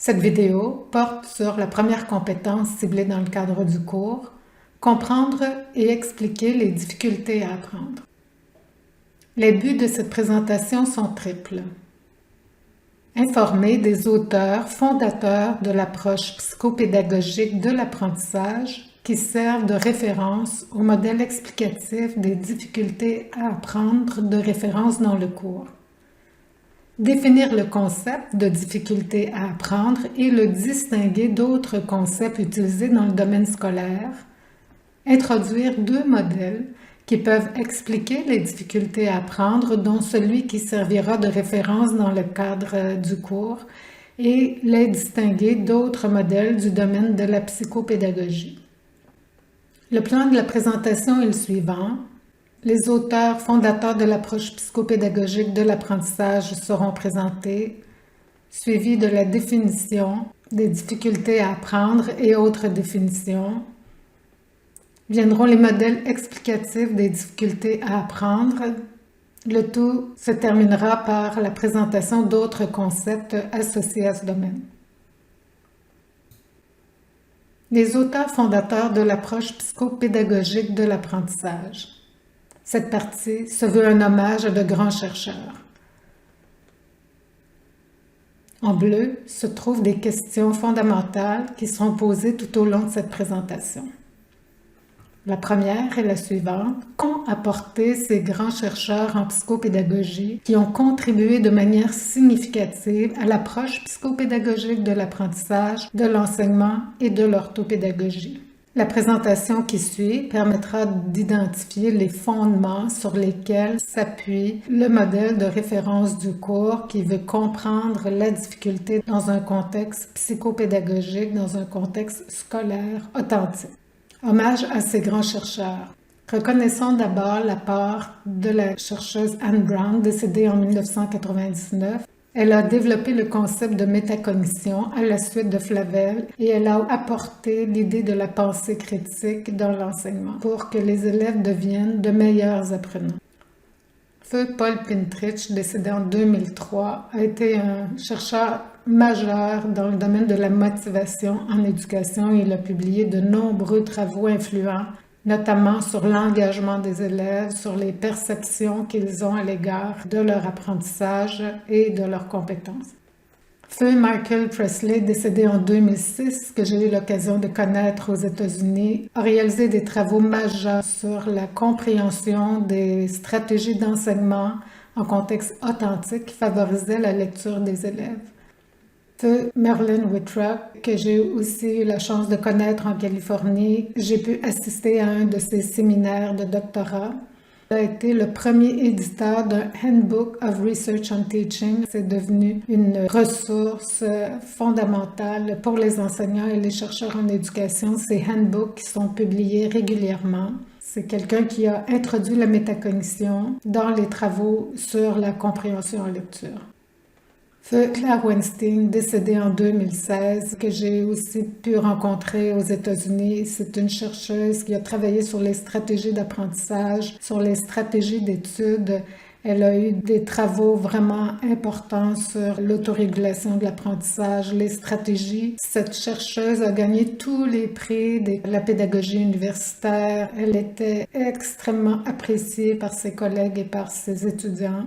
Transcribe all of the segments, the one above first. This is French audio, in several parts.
Cette vidéo porte sur la première compétence ciblée dans le cadre du cours, comprendre et expliquer les difficultés à apprendre. Les buts de cette présentation sont triples. Informer des auteurs fondateurs de l'approche psychopédagogique de l'apprentissage qui servent de référence au modèle explicatif des difficultés à apprendre de référence dans le cours. Définir le concept de difficulté à apprendre et le distinguer d'autres concepts utilisés dans le domaine scolaire. Introduire deux modèles qui peuvent expliquer les difficultés à apprendre, dont celui qui servira de référence dans le cadre du cours, et les distinguer d'autres modèles du domaine de la psychopédagogie. Le plan de la présentation est le suivant. Les auteurs fondateurs de l'approche psychopédagogique de l'apprentissage seront présentés, suivis de la définition des difficultés à apprendre et autres définitions. Viendront les modèles explicatifs des difficultés à apprendre. Le tout se terminera par la présentation d'autres concepts associés à ce domaine. Les auteurs fondateurs de l'approche psychopédagogique de l'apprentissage. Cette partie se veut un hommage à de grands chercheurs. En bleu se trouvent des questions fondamentales qui seront posées tout au long de cette présentation. La première est la suivante. Qu'ont apporté ces grands chercheurs en psychopédagogie qui ont contribué de manière significative à l'approche psychopédagogique de l'apprentissage, de l'enseignement et de l'orthopédagogie? La présentation qui suit permettra d'identifier les fondements sur lesquels s'appuie le modèle de référence du cours qui veut comprendre la difficulté dans un contexte psychopédagogique, dans un contexte scolaire authentique. Hommage à ces grands chercheurs. Reconnaissons d'abord la part de la chercheuse Anne Brown, décédée en 1999. Elle a développé le concept de métacognition à la suite de Flavel et elle a apporté l'idée de la pensée critique dans l'enseignement pour que les élèves deviennent de meilleurs apprenants. Feu Paul Pintrich, décédé en 2003, a été un chercheur majeur dans le domaine de la motivation en éducation. Il a publié de nombreux travaux influents, notamment sur l'engagement des élèves, sur les perceptions qu'ils ont à l'égard de leur apprentissage et de leurs compétences. Feu Michael Presley, décédé en 2006, que j'ai eu l'occasion de connaître aux États-Unis, a réalisé des travaux majeurs sur la compréhension des stratégies d'enseignement en contexte authentique qui favorisaient la lecture des élèves. Feu Merlin Wittrock, que j'ai aussi eu la chance de connaître en Californie. J'ai pu assister à un de ses séminaires de doctorat. Il a été le premier éditeur d'un Handbook of Research on Teaching. C'est devenu une ressource fondamentale pour les enseignants et les chercheurs en éducation. Ces handbooks qui sont publiés régulièrement. C'est quelqu'un qui a introduit la métacognition dans les travaux sur la compréhension en lecture. Feu Claire Weinstein, décédée en 2016, que j'ai aussi pu rencontrer aux États-Unis. C'est une chercheuse qui a travaillé sur les stratégies d'apprentissage, sur les stratégies d'études. Elle a eu des travaux vraiment importants sur l'autorégulation de l'apprentissage, les stratégies. Cette chercheuse a gagné tous les prix de la pédagogie universitaire. Elle était extrêmement appréciée par ses collègues et par ses étudiants.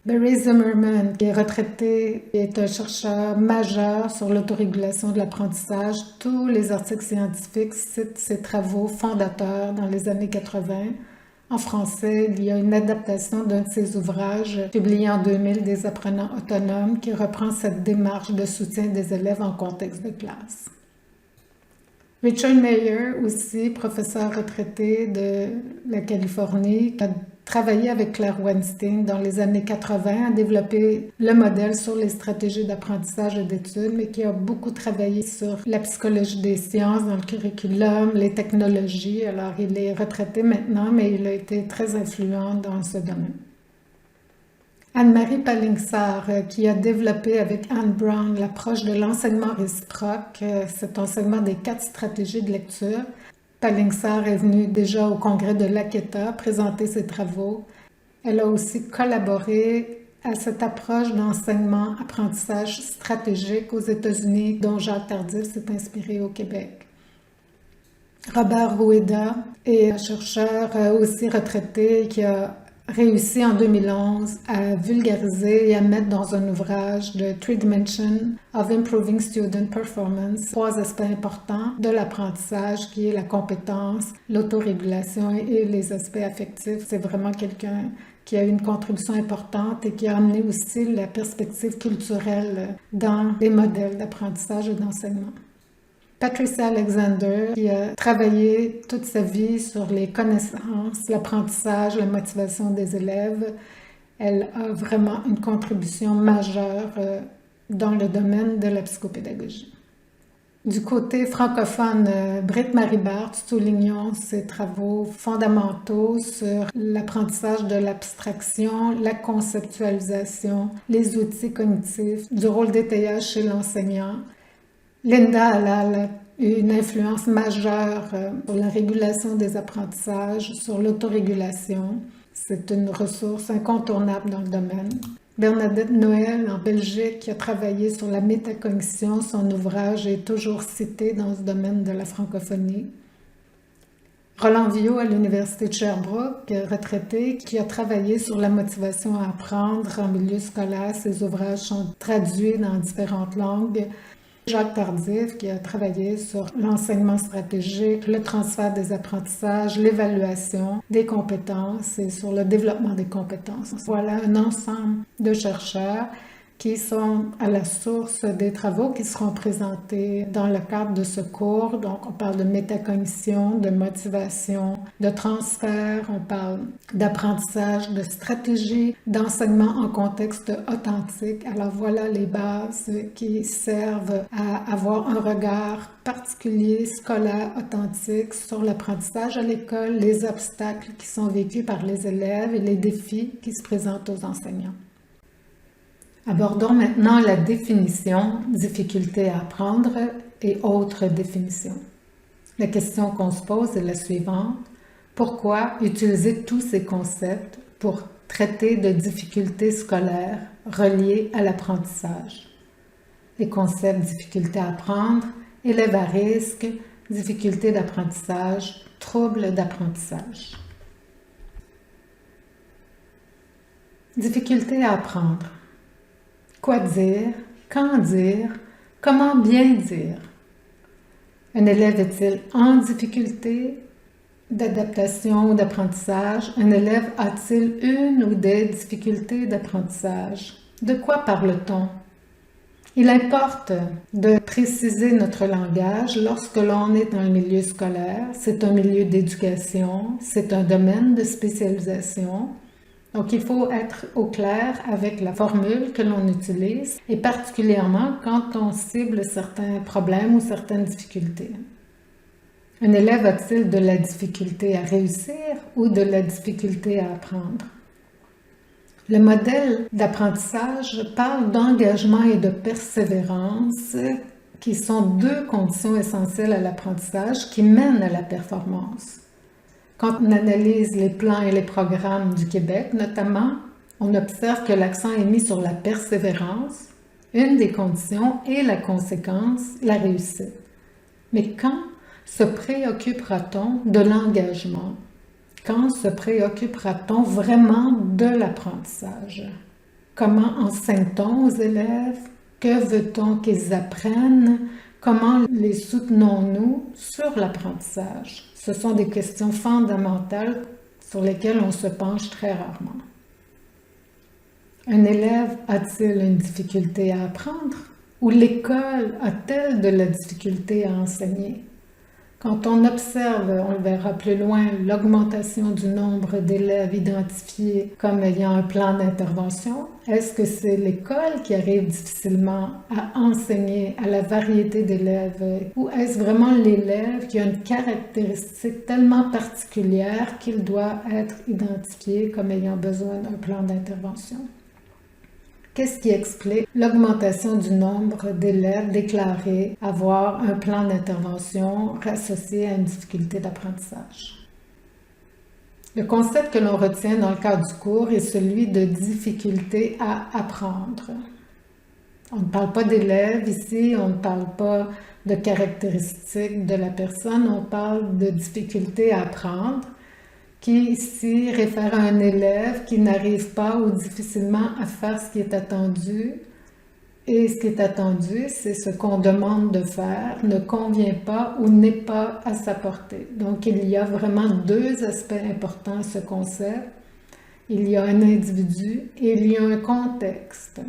Barry Zimmerman, qui est retraité, est un chercheur majeur sur l'autorégulation de l'apprentissage. Tous les articles scientifiques citent ses travaux fondateurs dans les années 80. En français, il y a une adaptation d'un de ses ouvrages publié en 2000, Des apprenants autonomes, qui reprend cette démarche de soutien des élèves en contexte de classe. Richard Mayer, aussi professeur retraité de la Californie, a travaillé avec Claire Weinstein dans les années 80, a développé le modèle sur les stratégies d'apprentissage et d'études, mais qui a beaucoup travaillé sur la psychologie des sciences dans le curriculum, les technologies. Alors, il est retraité maintenant, mais il a été très influent dans ce domaine. Anne-Marie Palingsar, qui a développé avec Anne Brown l'approche de l'enseignement réciproque, cet enseignement des 4 stratégies de lecture. Palingsar est venue déjà au congrès de l'ACETA présenter ses travaux. Elle a aussi collaboré à cette approche d'enseignement-apprentissage stratégique aux États-Unis dont Jacques Tardif s'est inspiré au Québec. Robert Rueda est un chercheur aussi retraité qui a réussi en 2011 à vulgariser et à mettre dans un ouvrage de Three Dimensions of Improving Student Performance 3 aspects importants de l'apprentissage qui est la compétence, l'autorégulation et les aspects affectifs. C'est vraiment quelqu'un qui a eu une contribution importante et qui a amené aussi la perspective culturelle dans les modèles d'apprentissage et d'enseignement. Patricia Alexander, qui a travaillé toute sa vie sur les connaissances, l'apprentissage, la motivation des élèves, elle a vraiment une contribution majeure dans le domaine de la psychopédagogie. Du côté francophone, Britt-Marie Barthes, soulignons ses travaux fondamentaux sur l'apprentissage de l'abstraction, la conceptualisation, les outils cognitifs, du rôle d'étayage chez l'enseignant. Linda a une influence majeure sur la régulation des apprentissages, sur l'autorégulation. C'est une ressource incontournable dans le domaine. Bernadette Noël, en Belgique, qui a travaillé sur la métacognition, son ouvrage est toujours cité dans ce domaine de la francophonie. Roland Viault, à l'Université de Sherbrooke, retraité, qui a travaillé sur la motivation à apprendre en milieu scolaire. Ses ouvrages sont traduits dans différentes langues. Jacques Tardif, qui a travaillé sur l'enseignement stratégique, le transfert des apprentissages, l'évaluation des compétences et sur le développement des compétences. Voilà un ensemble de chercheurs qui sont à la source des travaux qui seront présentés dans le cadre de ce cours. Donc, on parle de métacognition, de motivation, de transfert, on parle d'apprentissage, de stratégie, d'enseignement en contexte authentique. Alors, voilà les bases qui servent à avoir un regard particulier, scolaire, authentique sur l'apprentissage à l'école, les obstacles qui sont vécus par les élèves et les défis qui se présentent aux enseignants. Abordons maintenant la définition, difficulté à apprendre et autres définitions. La question qu'on se pose est la suivante. Pourquoi utiliser tous ces concepts pour traiter de difficultés scolaires reliées à l'apprentissage? Les concepts difficulté à apprendre, élève à risque, difficulté d'apprentissage, troubles d'apprentissage. Difficulté à apprendre. Quoi dire? Quand dire? Comment bien dire? Un élève est-il en difficulté d'adaptation ou d'apprentissage? Un élève a-t-il une ou des difficultés d'apprentissage? De quoi parle-t-on? Il importe de préciser notre langage lorsque l'on est dans le milieu scolaire. C'est un milieu d'éducation, c'est un domaine de spécialisation. Donc, il faut être au clair avec la formule que l'on utilise et particulièrement quand on cible certains problèmes ou certaines difficultés. Un élève a-t-il de la difficulté à réussir ou de la difficulté à apprendre? Le modèle d'apprentissage parle d'engagement et de persévérance qui sont deux conditions essentielles à l'apprentissage qui mènent à la performance. Quand on analyse les plans et les programmes du Québec, notamment, on observe que l'accent est mis sur la persévérance, une des conditions, et la conséquence, la réussite. Mais quand se préoccupera-t-on de l'engagement? Quand se préoccupera-t-on vraiment de l'apprentissage? Comment enseigne-t-on aux élèves? Que veut-on qu'ils apprennent? Comment les soutenons-nous sur l'apprentissage? Ce sont des questions fondamentales sur lesquelles on se penche très rarement. Un élève a-t-il une difficulté à apprendre? Ou l'école a-t-elle de la difficulté à enseigner? Quand on observe, on le verra plus loin, l'augmentation du nombre d'élèves identifiés comme ayant un plan d'intervention, est-ce que c'est l'école qui arrive difficilement à enseigner à la variété d'élèves ou est-ce vraiment l'élève qui a une caractéristique tellement particulière qu'il doit être identifié comme ayant besoin d'un plan d'intervention? Qu'est-ce qui explique l'augmentation du nombre d'élèves déclarés avoir un plan d'intervention associé à une difficulté d'apprentissage? Le concept que l'on retient dans le cadre du cours est celui de difficulté à apprendre. On ne parle pas d'élèves ici, on ne parle pas de caractéristiques de la personne, on parle de difficulté à apprendre, qui ici réfère à un élève qui n'arrive pas ou difficilement à faire ce qui est attendu. Et ce qui est attendu, c'est ce qu'on demande de faire, ne convient pas ou n'est pas à sa portée. Donc il y a vraiment deux aspects importants à ce concept. Il y a un individu et il y a un contexte.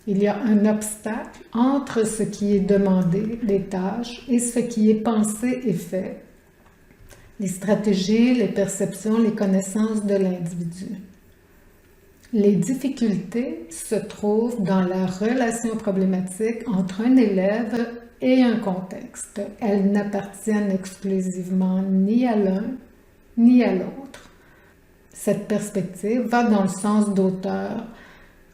Il y a un obstacle entre ce qui est demandé, les tâches, et ce qui est pensé et fait. Les stratégies, les perceptions, les connaissances de l'individu. Les difficultés se trouvent dans la relation problématique entre un élève et un contexte. Elles n'appartiennent exclusivement ni à l'un ni à l'autre. Cette perspective va dans le sens d'auteurs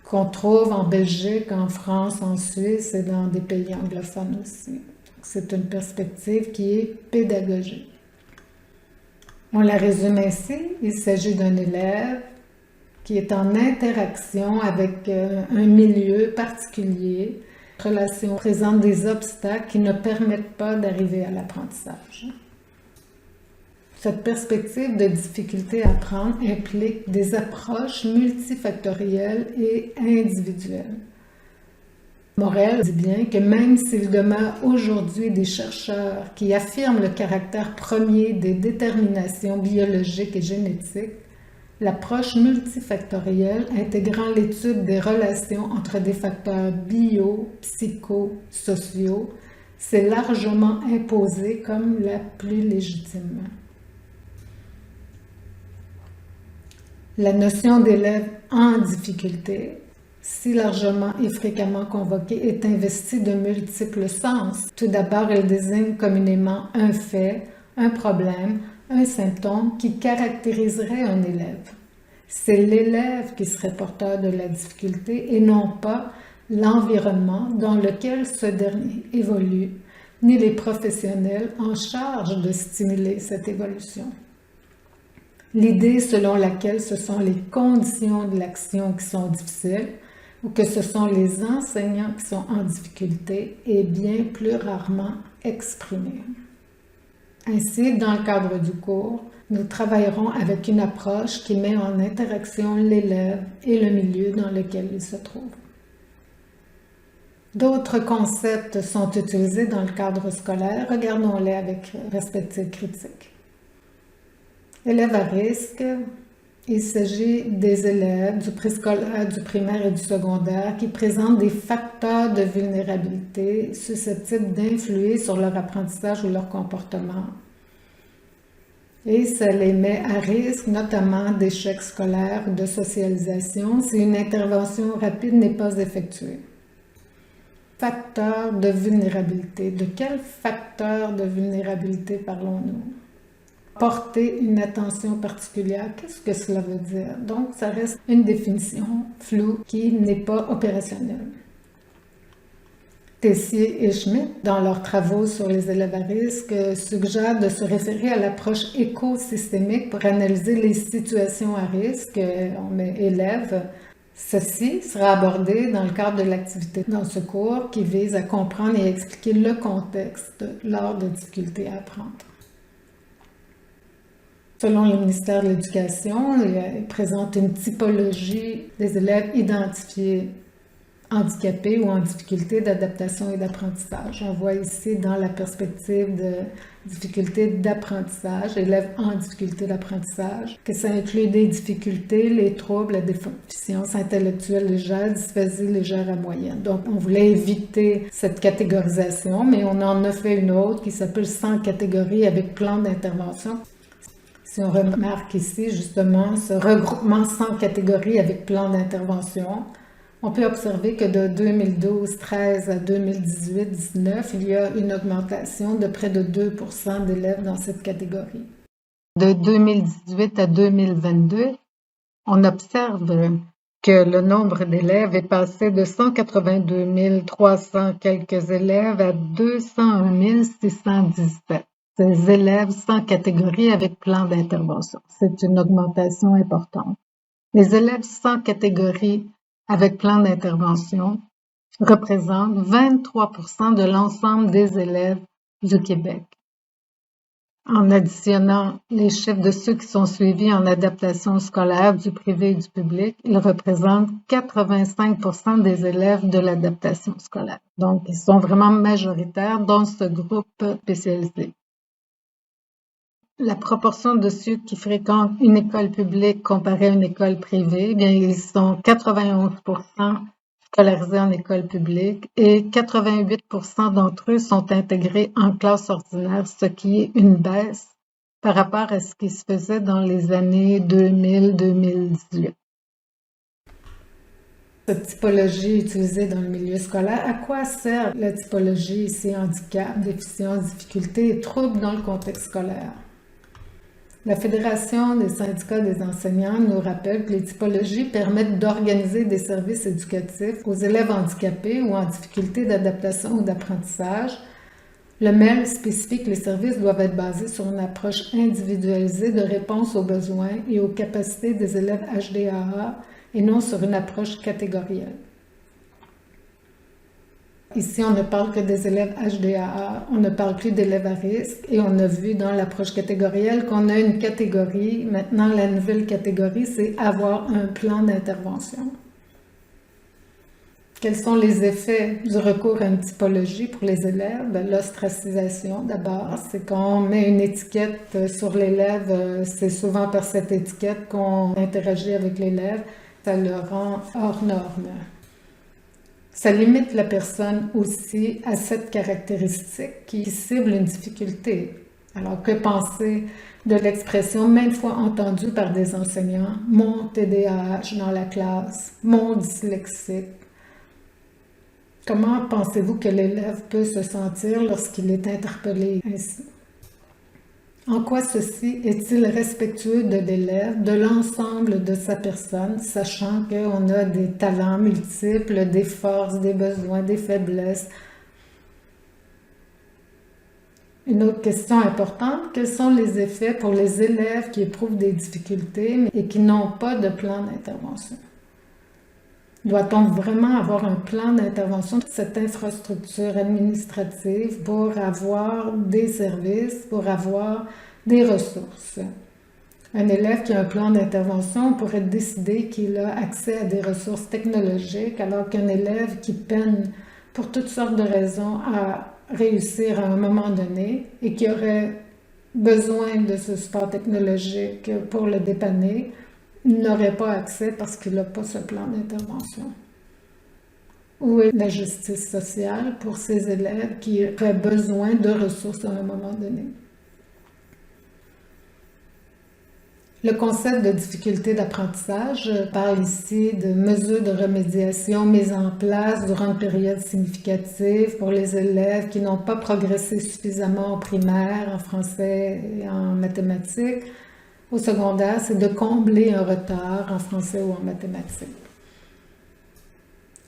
qu'on trouve en Belgique, en France, en Suisse et dans des pays anglophones aussi. C'est une perspective qui est pédagogique. On la résume ainsi, il s'agit d'un élève qui est en interaction avec un milieu particulier. La relation présente des obstacles qui ne permettent pas d'arriver à l'apprentissage. Cette perspective de difficulté à apprendre implique des approches multifactorielles et individuelles. Morel dit bien que même s'il demeure aujourd'hui des chercheurs qui affirment le caractère premier des déterminations biologiques et génétiques, l'approche multifactorielle intégrant l'étude des relations entre des facteurs bio, psycho, sociaux s'est largement imposée comme la plus légitime. La notion d'élève en difficulté, si largement et fréquemment convoquée, est investie de multiples sens. Tout d'abord, elle désigne communément un fait, un problème, un symptôme qui caractériserait un élève. C'est l'élève qui serait porteur de la difficulté et non pas l'environnement dans lequel ce dernier évolue, ni les professionnels en charge de stimuler cette évolution. L'idée selon laquelle ce sont les conditions de l'action qui sont difficiles ou que ce sont les enseignants qui sont en difficulté est bien plus rarement exprimée. Ainsi, dans le cadre du cours, nous travaillerons avec une approche qui met en interaction l'élève et le milieu dans lequel il se trouve. D'autres concepts sont utilisés dans le cadre scolaire, regardons-les avec respective critique. Élèves à risque, il s'agit des élèves du préscolaire, du primaire et du secondaire qui présentent des facteurs de vulnérabilité susceptibles d'influer sur leur apprentissage ou leur comportement. Et ça les met à risque, notamment d'échecs scolaires ou de socialisation, si une intervention rapide n'est pas effectuée. Facteurs de vulnérabilité. De quel facteur de vulnérabilité parlons-nous? Porter une attention particulière, qu'est-ce que cela veut dire? Donc, ça reste une définition floue qui n'est pas opérationnelle. Tessier et Schmitt, dans leurs travaux sur les élèves à risque, suggèrent de se référer à l'approche écosystémique pour analyser les situations à risque. On met élèves. Ceci sera abordé dans le cadre de l'activité dans ce cours qui vise à comprendre et à expliquer le contexte lors de difficultés à apprendre. Selon le ministère de l'Éducation, il présente une typologie des élèves identifiés handicapés ou en difficulté d'adaptation et d'apprentissage. On voit ici dans la perspective de difficulté d'apprentissage, élèves en difficulté d'apprentissage, que ça inclut des difficultés, les troubles, la déficience intellectuelle légère, dysphasie légère à moyenne. Donc, on voulait éviter cette catégorisation, mais on en a fait une autre qui s'appelle 100 catégories avec plan d'intervention. Si on remarque ici, justement, ce regroupement 100 catégories avec plan d'intervention, on peut observer que de 2012-13 à 2018-19, il y a une augmentation de près de 2% d'élèves dans cette catégorie. De 2018 à 2022, on observe que le nombre d'élèves est passé de 182 300 quelques élèves à 201 617. ces élèves sans catégorie avec plan d'intervention. C'est une augmentation importante. Les élèves sans catégorie avec plan d'intervention représentent 23% de l'ensemble des élèves du Québec. En additionnant les chiffres de ceux qui sont suivis en adaptation scolaire du privé et du public, ils représentent 85% des élèves de l'adaptation scolaire. Donc, ils sont vraiment majoritaires dans ce groupe spécialisé. La proportion de ceux qui fréquentent une école publique comparée à une école privée, eh bien, ils sont 91% scolarisés en école publique et 88% d'entre eux sont intégrés en classe ordinaire, ce qui est une baisse par rapport à ce qui se faisait dans les années 2000-2018. Cette typologie utilisée dans le milieu scolaire, à quoi sert la typologie ici handicap, déficience, difficulté et troubles dans le contexte scolaire? La Fédération des syndicats des enseignants nous rappelle que les typologies permettent d'organiser des services éducatifs aux élèves handicapés ou en difficulté d'adaptation ou d'apprentissage. Le MEL spécifie que les services doivent être basés sur une approche individualisée de réponse aux besoins et aux capacités des élèves HDAA et non sur une approche catégorielle. Ici, on ne parle que des élèves HDAA, on ne parle plus d'élèves à risque et on a vu dans l'approche catégorielle qu'on a une catégorie. Maintenant, la nouvelle catégorie, c'est avoir un plan d'intervention. Quels sont les effets du recours à une typologie pour les élèves? L'ostracisation, d'abord, c'est qu'on met une étiquette sur l'élève, c'est souvent par cette étiquette qu'on interagit avec l'élève, ça le rend hors norme. Ça limite la personne aussi à cette caractéristique qui cible une difficulté. Alors, que penser de l'expression maintes fois entendue par des enseignants, « mon TDAH dans la classe »,« mon dyslexique ». Comment pensez-vous que l'élève peut se sentir lorsqu'il est interpellé ainsi? En quoi ceci est-il respectueux de l'élève, de l'ensemble de sa personne, sachant qu'on a des talents multiples, des forces, des besoins, des faiblesses? Une autre question importante, quels sont les effets pour les élèves qui éprouvent des difficultés et qui n'ont pas de plan d'intervention? Doit-on vraiment avoir un plan d'intervention de cette infrastructure administrative pour avoir des services, pour avoir des ressources? Un élève qui a un plan d'intervention pourrait décider qu'il a accès à des ressources technologiques, alors qu'un élève qui peine pour toutes sortes de raisons à réussir à un moment donné et qui aurait besoin de ce support technologique pour le dépanner, n'aurait pas accès parce qu'il n'a pas ce plan d'intervention. Où est la justice sociale pour ces élèves qui auraient besoin de ressources à un moment donné? Le concept de difficulté d'apprentissage parle ici de mesures de remédiation mises en place durant une période significative pour les élèves qui n'ont pas progressé suffisamment en primaire, en français et en mathématiques. Au secondaire, c'est de combler un retard en français ou en mathématiques.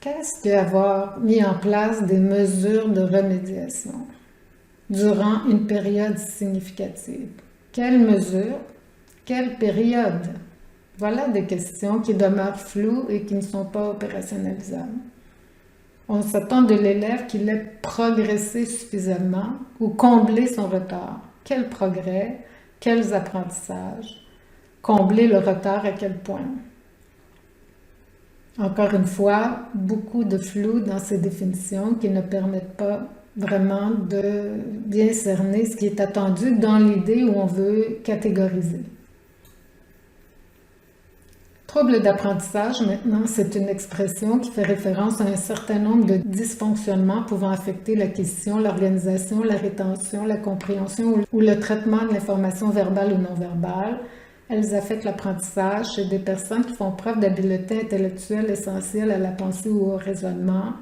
Qu'est-ce qu'avoir mis en place des mesures de remédiation durant une période significative? Quelles mesures? Quelle période? Voilà des questions qui demeurent floues et qui ne sont pas opérationnalisables. On s'attend de l'élève qu'il ait progressé suffisamment ou comblé son retard. Quel progrès? Quels apprentissages? Combler le retard à quel point? Encore une fois, beaucoup de flou dans ces définitions qui ne permettent pas vraiment de bien cerner ce qui est attendu dans l'idée où on veut catégoriser. Trouble d'apprentissage, maintenant, c'est une expression qui fait référence à un certain nombre de dysfonctionnements pouvant affecter l'acquisition, l'organisation, la rétention, la compréhension ou le traitement de l'information verbale ou non verbale. Elles affectent l'apprentissage chez des personnes qui font preuve d'habileté intellectuelle essentielle à la pensée ou au raisonnement.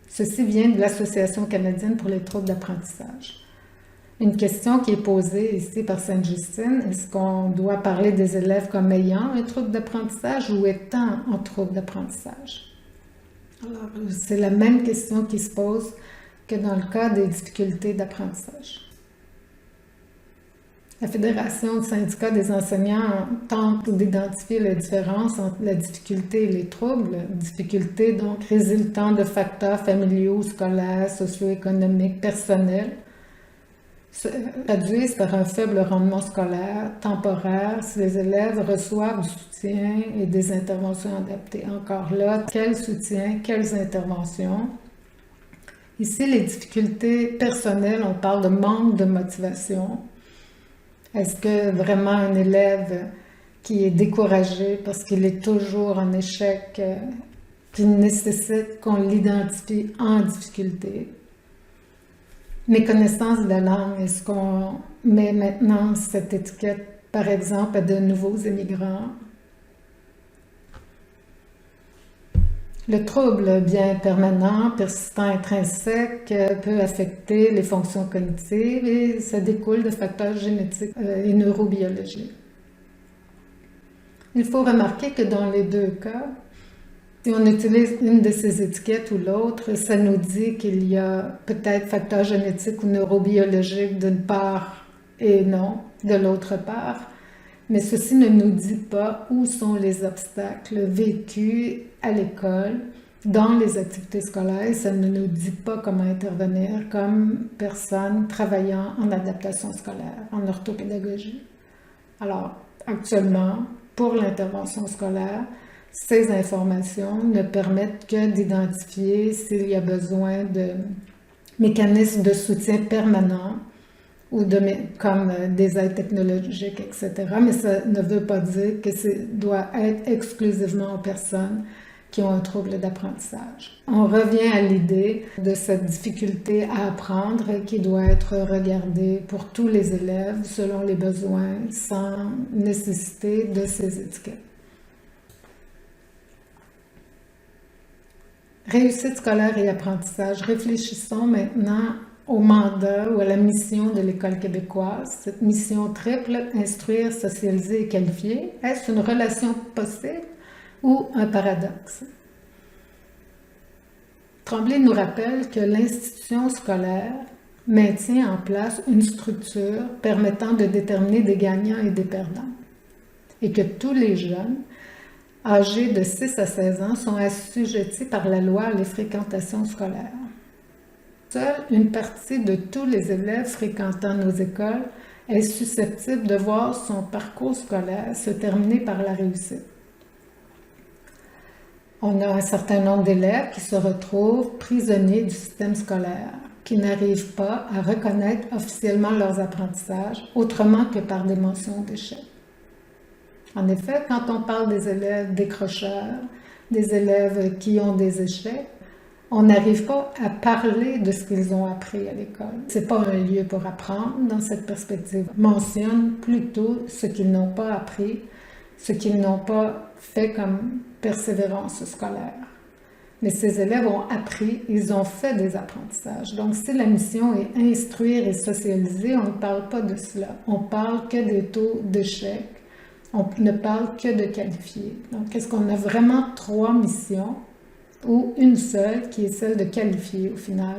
Ceci vient de l'Association canadienne pour les troubles d'apprentissage. Une question qui est posée ici par Sainte-Justine, est-ce qu'on doit parler des élèves comme ayant un trouble d'apprentissage ou étant en trouble d'apprentissage? Alors, c'est la même question qui se pose que dans le cas des difficultés d'apprentissage. La Fédération de syndicats des enseignants tente d'identifier la différence entre la difficulté et les troubles. Difficulté donc résultant de facteurs familiaux, scolaires, socio-économiques, personnels, se traduisent par un faible rendement scolaire temporaire si les élèves reçoivent du soutien et des interventions adaptées. Encore là, quel soutien, quelles interventions? Ici, les difficultés personnelles, on parle de manque de motivation. Est-ce que vraiment un élève qui est découragé parce qu'il est toujours en échec, qui nécessite qu'on l'identifie en difficulté? Méconnaissance de la langue, est-ce qu'on met maintenant cette étiquette, par exemple, à de nouveaux immigrants? Le trouble bien permanent, persistant, intrinsèque peut affecter les fonctions cognitives et ça découle de facteurs génétiques et neurobiologiques. Il faut remarquer que dans les deux cas, si on utilise une de ces étiquettes ou l'autre, ça nous dit qu'il y a peut-être facteurs génétiques ou neurobiologiques d'une part et non de l'autre part. Mais ceci ne nous dit pas où sont les obstacles vécus à l'école, dans les activités scolaires. Ça ne nous dit pas comment intervenir comme personne travaillant en adaptation scolaire, en orthopédagogie. Alors, actuellement, pour l'intervention scolaire, ces informations ne permettent que d'identifier s'il y a besoin de mécanismes de soutien permanents ou comme des aides technologiques, etc. Mais ça ne veut pas dire que ça doit être exclusivement aux personnes qui ont un trouble d'apprentissage. On revient à l'idée de cette difficulté à apprendre qui doit être regardée pour tous les élèves selon les besoins, sans nécessité de ces étiquettes. Réussite scolaire et apprentissage. Réfléchissons maintenant au mandat ou à la mission de l'École québécoise. Cette mission triple, instruire, socialiser et qualifier, est-ce une relation possible ou un paradoxe? Tremblay nous rappelle que l'institution scolaire maintient en place une structure permettant de déterminer des gagnants et des perdants et que tous les jeunes âgés de 6 à 16 ans sont assujettis par la loi à les fréquentations scolaires. Seule une partie de tous les élèves fréquentant nos écoles est susceptible de voir son parcours scolaire se terminer par la réussite. On a un certain nombre d'élèves qui se retrouvent prisonniers du système scolaire, qui n'arrivent pas à reconnaître officiellement leurs apprentissages autrement que par des mentions d'échec. En effet, quand on parle des élèves décrocheurs, des élèves qui ont des échecs, on n'arrive pas à parler de ce qu'ils ont appris à l'école. Ce n'est pas un lieu pour apprendre dans cette perspective. On mentionne plutôt ce qu'ils n'ont pas appris, ce qu'ils n'ont pas fait comme persévérance scolaire. Mais ces élèves ont appris, ils ont fait des apprentissages. Donc, si la mission est instruire et socialiser, on ne parle pas de cela. On parle que des taux d'échec. On ne parle que de qualifier. Donc, est-ce qu'on a vraiment 3 missions ou une seule qui est celle de qualifier au final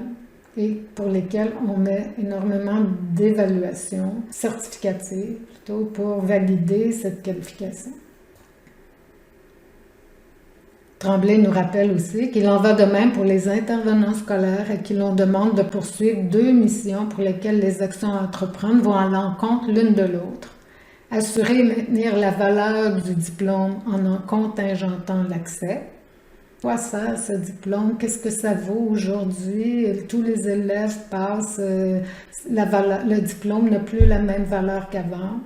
et pour lesquelles on met énormément d'évaluations certificatives plutôt pour valider cette qualification? Tremblay nous rappelle aussi qu'il en va de même pour les intervenants scolaires à qui l'on demande de poursuivre 2 missions pour lesquelles les actions à entreprendre vont à l'encontre l'une de l'autre. Assurer et maintenir la valeur du diplôme en contingentant l'accès. Quoi sert ce diplôme? Qu'est-ce que ça vaut aujourd'hui? Tous les élèves passent, le diplôme n'a plus la même valeur qu'avant.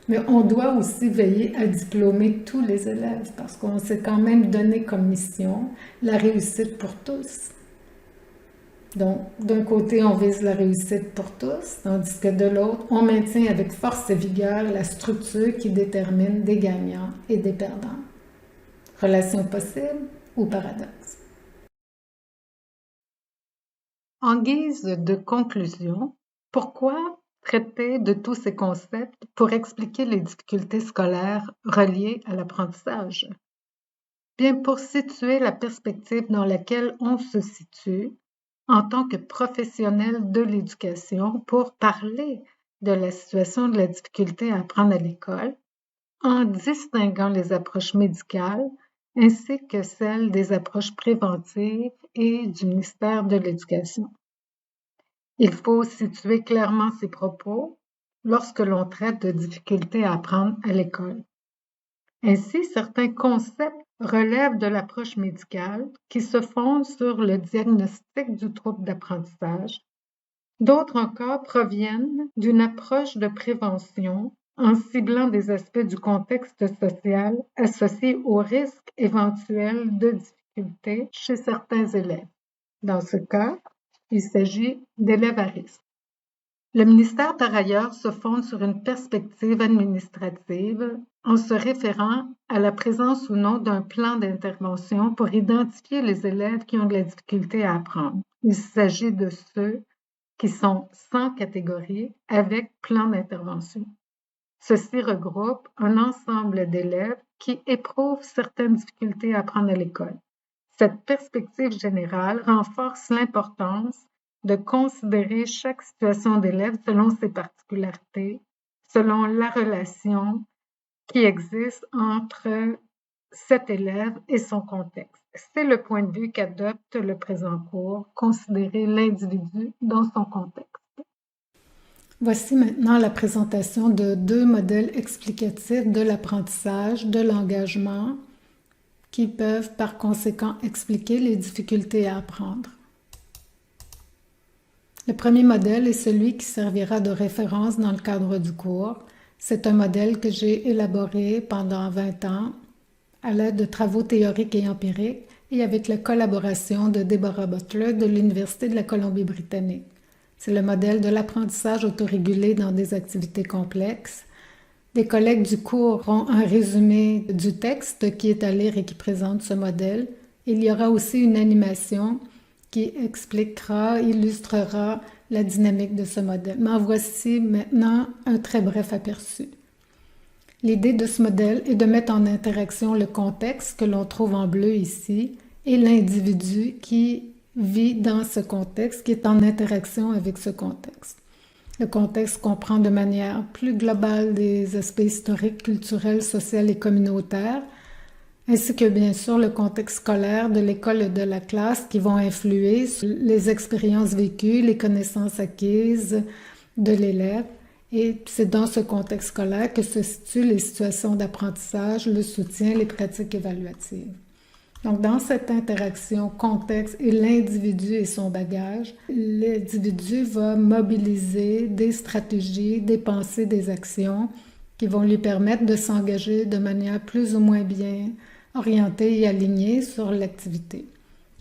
Mais on doit aussi veiller à diplômer tous les élèves parce qu'on s'est quand même donné comme mission la réussite pour tous. Donc, d'un côté, on vise la réussite pour tous, tandis que de l'autre, on maintient avec force et vigueur la structure qui détermine des gagnants et des perdants. Relation possible ou paradoxe? En guise de conclusion, pourquoi traiter de tous ces concepts pour expliquer les difficultés scolaires reliées à l'apprentissage? Bien, pour situer la perspective dans laquelle on se situe en tant que professionnel de l'éducation, pour parler de la situation de la difficulté à apprendre à l'école en distinguant les approches médicales ainsi que celles des approches préventives et du ministère de l'Éducation. Il faut situer clairement ces propos lorsque l'on traite de difficultés à apprendre à l'école. Ainsi, certains concepts relèvent de l'approche médicale qui se fonde sur le diagnostic du trouble d'apprentissage. D'autres encore proviennent d'une approche de prévention en ciblant des aspects du contexte social associés au risque éventuel de difficultés chez certains élèves. Dans ce cas, il s'agit d'élèves à risque. Le ministère, par ailleurs, se fonde sur une perspective administrative en se référant à la présence ou non d'un plan d'intervention pour identifier les élèves qui ont de la difficulté à apprendre. Il s'agit de ceux qui sont sans catégorie avec plan d'intervention. Ceci regroupe un ensemble d'élèves qui éprouvent certaines difficultés à apprendre à l'école. Cette perspective générale renforce l'importance de considérer chaque situation d'élève selon ses particularités, selon la relation qui existe entre cet élève et son contexte. C'est le point de vue qu'adopte le présent cours, considérer l'individu dans son contexte. Voici maintenant la présentation de 2 modèles explicatifs de l'apprentissage, de l'engagement, qui peuvent par conséquent expliquer les difficultés à apprendre. Le premier modèle est celui qui servira de référence dans le cadre du cours. C'est un modèle que j'ai élaboré pendant 20 ans à l'aide de travaux théoriques et empiriques et avec la collaboration de Deborah Butler de l'Université de la Colombie-Britannique. C'est le modèle de l'apprentissage autorégulé dans des activités complexes. Des collègues du cours ont un résumé du texte qui est à lire et qui présente ce modèle. Il y aura aussi une animation qui expliquera, illustrera la dynamique de ce modèle. Mais en voici maintenant un très bref aperçu. L'idée de ce modèle est de mettre en interaction le contexte que l'on trouve en bleu ici et l'individu qui vit dans ce contexte, qui est en interaction avec ce contexte. Le contexte comprend de manière plus globale des aspects historiques, culturels, sociaux et communautaires, ainsi que bien sûr le contexte scolaire de l'école et de la classe qui vont influer sur les expériences vécues, les connaissances acquises de l'élève. Et c'est dans ce contexte scolaire que se situent les situations d'apprentissage, le soutien, les pratiques évaluatives. Donc, dans cette interaction contexte et l'individu et son bagage, l'individu va mobiliser des stratégies, des pensées, des actions qui vont lui permettre de s'engager de manière plus ou moins bien orientée et alignée sur l'activité.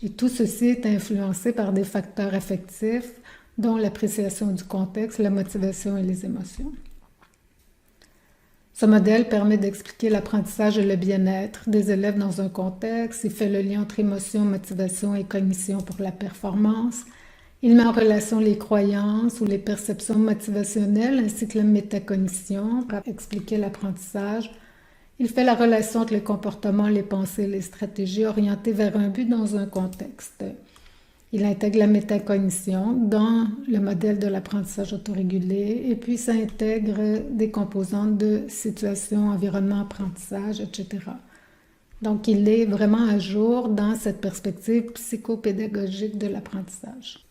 Et tout ceci est influencé par des facteurs affectifs, dont l'appréciation du contexte, la motivation et les émotions. Ce modèle permet d'expliquer l'apprentissage et le bien-être des élèves dans un contexte. Il fait le lien entre émotion, motivation et cognition pour la performance. Il met en relation les croyances ou les perceptions motivationnelles ainsi que la métacognition pour expliquer l'apprentissage. Il fait la relation entre les comportements, les pensées et les stratégies orientées vers un but dans un contexte. Il intègre la métacognition dans le modèle de l'apprentissage autorégulé et puis ça intègre des composantes de situation, environnement, apprentissage, etc. Donc, il est vraiment à jour dans cette perspective psychopédagogique de l'apprentissage.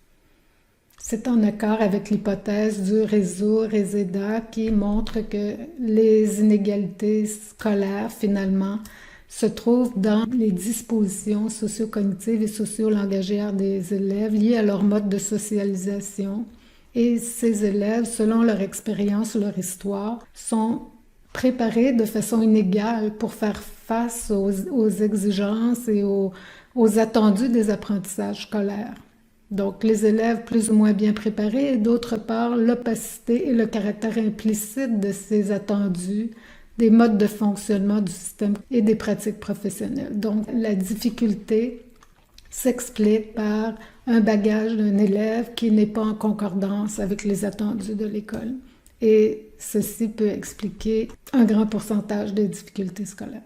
C'est en accord avec l'hypothèse du réseau RESEDA qui montre que les inégalités scolaires, finalement, se trouvent dans les dispositions socio-cognitives et socio-langagières des élèves liées à leur mode de socialisation. Et ces élèves, selon leur expérience, leur histoire, sont préparés de façon inégale pour faire face aux exigences et aux attendus des apprentissages scolaires. Donc, les élèves plus ou moins bien préparés et d'autre part, l'opacité et le caractère implicite de ces attendus, des modes de fonctionnement du système et des pratiques professionnelles. Donc, la difficulté s'explique par un bagage d'un élève qui n'est pas en concordance avec les attendus de l'école. Et ceci peut expliquer un grand pourcentage des difficultés scolaires.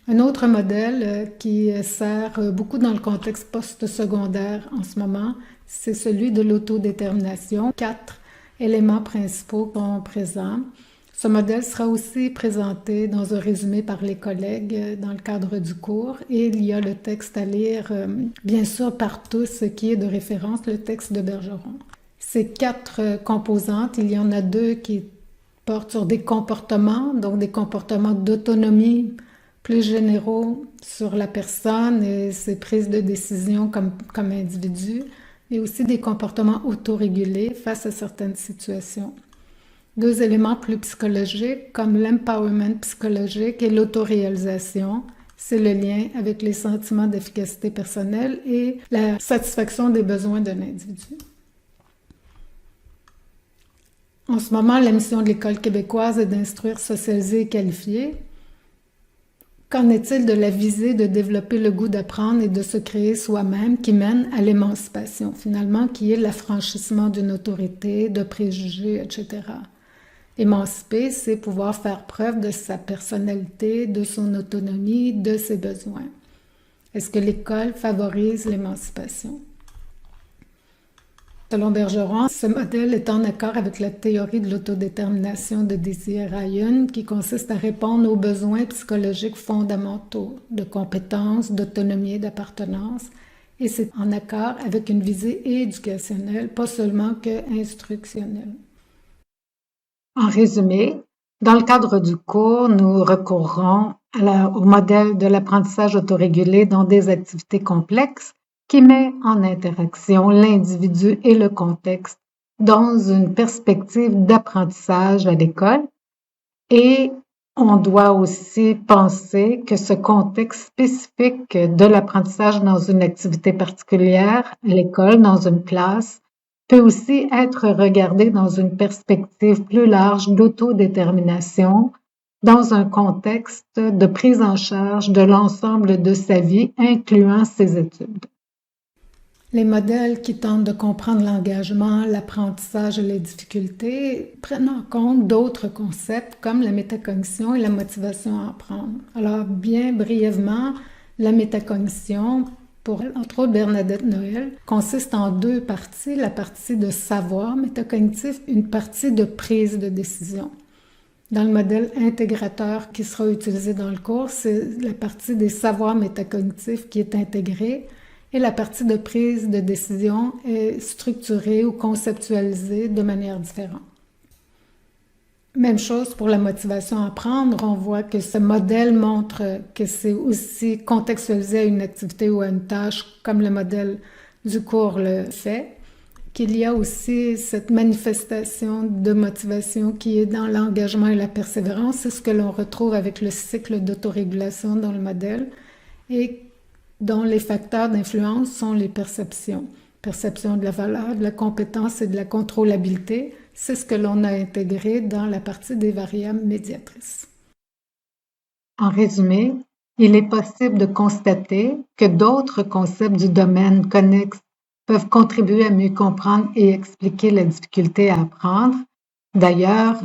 Un autre modèle qui sert beaucoup dans le contexte post-secondaire en ce moment, c'est celui de l'autodétermination. 4 éléments principaux sont présents. Ce modèle sera aussi présenté dans un résumé par les collègues dans le cadre du cours et il y a le texte à lire, bien sûr par tous, qui est de référence, le texte de Bergeron. Ces 4 composantes, il y en a 2 qui portent sur des comportements, donc des comportements d'autonomie plus généraux sur la personne et ses prises de décision comme individu, mais aussi des comportements autorégulés face à certaines situations. 2 éléments plus psychologiques comme l'empowerment psychologique et l'autoréalisation. C'est le lien avec les sentiments d'efficacité personnelle et la satisfaction des besoins d'un individu. En ce moment, la mission de l'École québécoise est d'instruire, socialiser et qualifier. Qu'en est-il de la visée de développer le goût d'apprendre et de se créer soi-même qui mène à l'émancipation, finalement, qui est l'affranchissement d'une autorité, de préjugés, etc. Émanciper, c'est pouvoir faire preuve de sa personnalité, de son autonomie, de ses besoins. Est-ce que l'école favorise l'émancipation? Selon Bergeron, ce modèle est en accord avec la théorie de l'autodétermination de Désir Ryan qui consiste à répondre aux besoins psychologiques fondamentaux de compétence, d'autonomie et d'appartenance, et c'est en accord avec une visée éducationnelle, pas seulement que instructionnelle. En résumé, dans le cadre du cours, nous recourrons au modèle de l'apprentissage autorégulé dans des activités complexes qui met en interaction l'individu et le contexte dans une perspective d'apprentissage à l'école. Et on doit aussi penser que ce contexte spécifique de l'apprentissage dans une activité particulière, à l'école, dans une classe, peut aussi être regardé dans une perspective plus large d'autodétermination, dans un contexte de prise en charge de l'ensemble de sa vie, incluant ses études. Les modèles qui tentent de comprendre l'engagement, l'apprentissage et les difficultés prennent en compte d'autres concepts comme la métacognition et la motivation à apprendre. Alors, bien brièvement, la métacognition, pour entre autres Bernadette Noël, consiste en 2 parties, la partie de savoir métacognitif, une partie de prise de décision. Dans le modèle intégrateur qui sera utilisé dans le cours, c'est la partie des savoirs métacognitifs qui est intégrée et la partie de prise de décision est structurée ou conceptualisée de manière différente. Même chose pour la motivation à apprendre, on voit que ce modèle montre que c'est aussi contextualisé à une activité ou à une tâche comme le modèle du cours le fait, qu'il y a aussi cette manifestation de motivation qui est dans l'engagement et la persévérance, c'est ce que l'on retrouve avec le cycle d'autorégulation dans le modèle et dont les facteurs d'influence sont les perceptions. Perception de la valeur, de la compétence et de la contrôlabilité, c'est ce que l'on a intégré dans la partie des variables médiatrices. En résumé, il est possible de constater que d'autres concepts du domaine connexe peuvent contribuer à mieux comprendre et expliquer la difficulté à apprendre. D'ailleurs,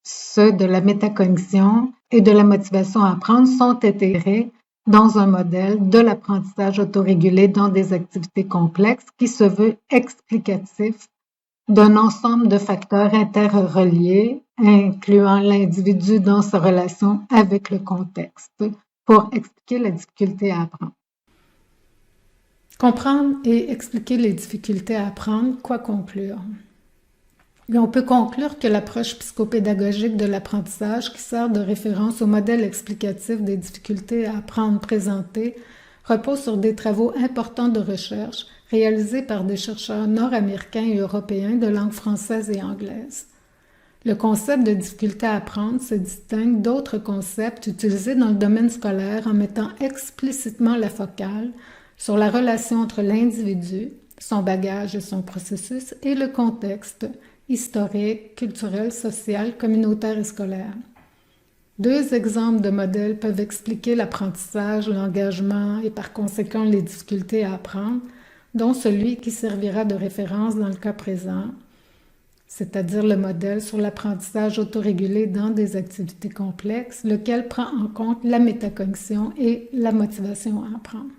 ceux de la métacognition et de la motivation à apprendre sont intégrés dans un modèle de l'apprentissage autorégulé dans des activités complexes qui se veut explicatif d'un ensemble de facteurs interreliés, incluant l'individu dans sa relation avec le contexte, pour expliquer la difficulté à apprendre. Comprendre et expliquer les difficultés à apprendre, quoi conclure? Et on peut conclure que l'approche psychopédagogique de l'apprentissage qui sert de référence au modèle explicatif des difficultés à apprendre présenté repose sur des travaux importants de recherche réalisés par des chercheurs nord-américains et européens de langue française et anglaise. Le concept de difficulté à apprendre se distingue d'autres concepts utilisés dans le domaine scolaire en mettant explicitement la focale sur la relation entre l'individu, son bagage et son processus, et le contexte historique, culturel, social, communautaire et scolaire. 2 exemples de modèles peuvent expliquer l'apprentissage, l'engagement et par conséquent les difficultés à apprendre, dont celui qui servira de référence dans le cas présent, c'est-à-dire le modèle sur l'apprentissage autorégulé dans des activités complexes, lequel prend en compte la métacognition et la motivation à apprendre.